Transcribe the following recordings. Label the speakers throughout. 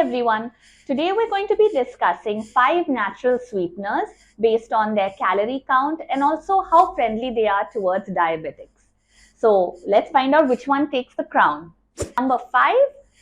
Speaker 1: everyone. Today we're going to be discussing 5 natural sweeteners based on their calorie count and also how friendly they are towards diabetics. So let's find out which one takes the crown. Number 5,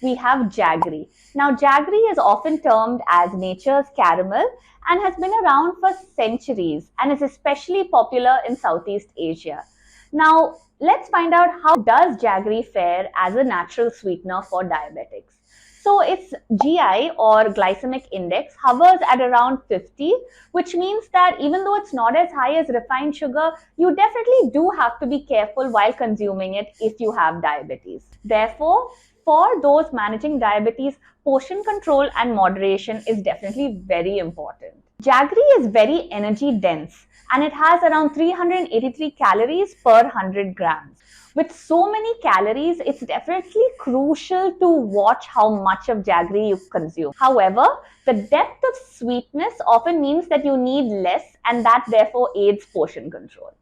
Speaker 1: we have Jaggery. Now Jaggery is often termed as nature's caramel and has been around for centuries and is especially popular in Southeast Asia. Now let's find out how does Jaggery fare as a natural sweetener for diabetics. So its GI or glycemic index hovers at around 50, which means that even though it's not as high as refined sugar, you definitely do have to be careful while consuming it if you have diabetes. Therefore, for those managing diabetes, portion control and moderation is definitely very important. Jaggery is very energy dense and it has around 383 calories per 100 grams. With so many calories, it's definitely crucial to watch how much of Jaggery you consume. However, the depth of sweetness often means that you need less and that therefore aids portion control.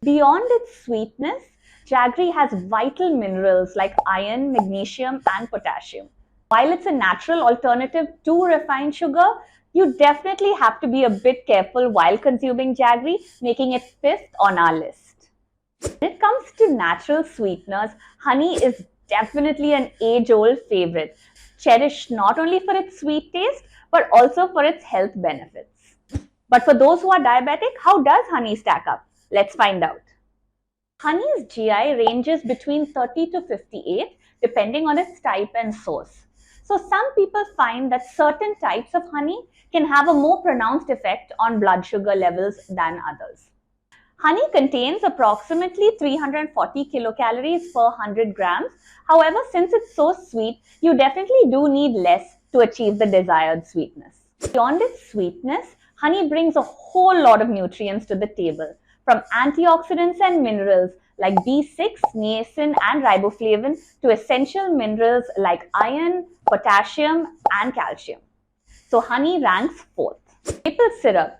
Speaker 1: Beyond its sweetness, Jaggery has vital minerals like iron, magnesium and potassium. While it's a natural alternative to refined sugar, you definitely have to be a bit careful while consuming Jaggery, making it 5th on our list. When it comes to natural sweeteners, honey is definitely an age-old favorite, cherished not only for its sweet taste, but also for its health benefits. But for those who are diabetic, how does honey stack up? Let's find out. Honey's GI ranges between 30 to 58, depending on its type and source. So some people find that certain types of honey can have a more pronounced effect on blood sugar levels than others. Honey contains approximately 340 kilocalories per 100 grams. However, since it's so sweet, you definitely do need less to achieve the desired sweetness. Beyond its sweetness, honey brings a whole lot of nutrients to the table, from antioxidants and minerals like B6, niacin and riboflavin to essential minerals like iron, potassium and calcium. So honey ranks 4th. Maple syrup.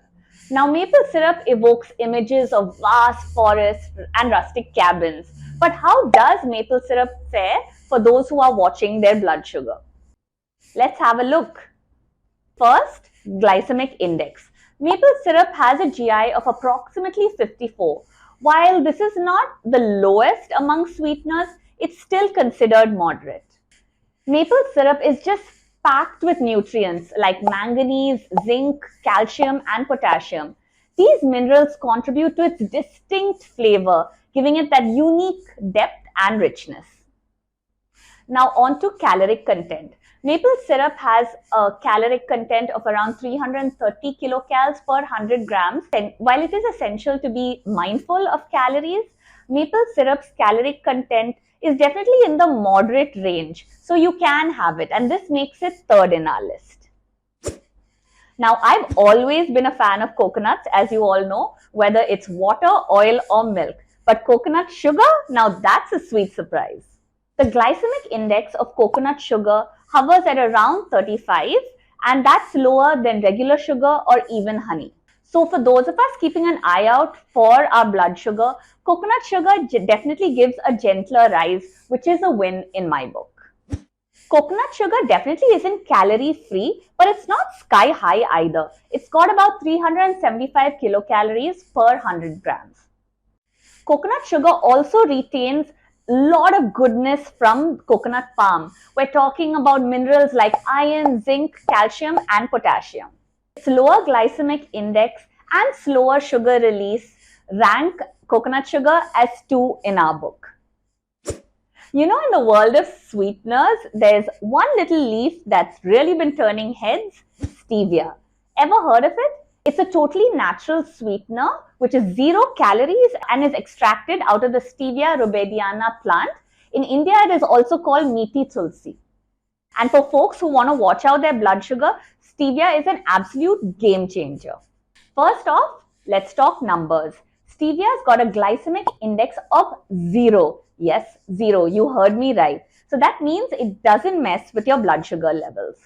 Speaker 1: Now maple syrup evokes images of vast forests and rustic cabins. But how does maple syrup fare for those who are watching their blood sugar? Let's have a look. First, glycemic index. Maple syrup has a GI of approximately 54. While this is not the lowest among sweeteners, it's still considered moderate. Maple syrup is just packed with nutrients like manganese, zinc, calcium and potassium. These minerals contribute to its distinct flavor, giving it that unique depth and richness. Now on to caloric content. Maple syrup has a caloric content of around 330 kilocalories per 100 grams. And while it is essential to be mindful of calories, maple syrup's caloric content is definitely in the moderate range. So you can have it, and this makes it 3rd in our list. Now, I've always been a fan of coconuts, as you all know, whether it's water, oil or milk. But coconut sugar, now that's a sweet surprise. The glycemic index of coconut sugar hovers at around 35, and that's lower than regular sugar or even honey. So for those of us keeping an eye out for our blood sugar, coconut sugar definitely gives a gentler rise, which is a win in my book. Coconut sugar definitely isn't calorie free, but it's not sky high either. It's got about 375 kilocalories per 100 grams. Coconut sugar also retains a lot of goodness from coconut palm. We're talking about minerals like iron, zinc, calcium and potassium. Its lower glycemic index and slower sugar release rank coconut sugar as 2 in our book. You know, in the world of sweeteners, there's one little leaf that's really been turning heads, stevia. Ever heard of it? It's a totally natural sweetener which is 0 calories and is extracted out of the Stevia rhobediana plant. In India, it is also called meaty tulsi. And for folks who want to watch out their blood sugar, stevia is an absolute game changer. First off, let's talk numbers. Stevia's got a glycemic index of 0. Yes, 0. You heard me right. So that means it doesn't mess with your blood sugar levels.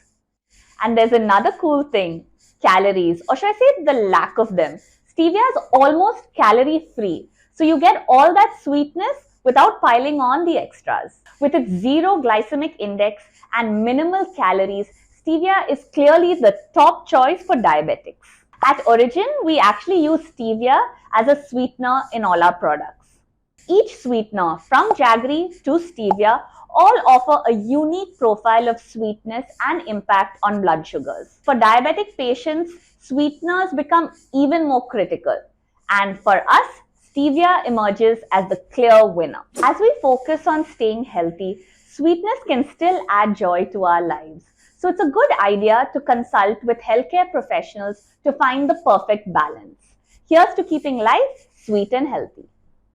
Speaker 1: And there's another cool thing, calories, or should I say the lack of them. Stevia is almost calorie free. So you get all that sweetness without piling on the extras. With its 0 glycemic index and minimal calories, stevia is clearly the top choice for diabetics. At origin, we actually use stevia as a sweetener in all our products. Each sweetener, from Jaggery to stevia, all offer a unique profile of sweetness and impact on blood sugars. For diabetic patients, sweeteners become even more critical. And for us, stevia emerges as the clear winner. As we focus on staying healthy, sweetness can still add joy to our lives. So it's a good idea to consult with healthcare professionals to find the perfect balance. Here's to keeping life sweet and healthy.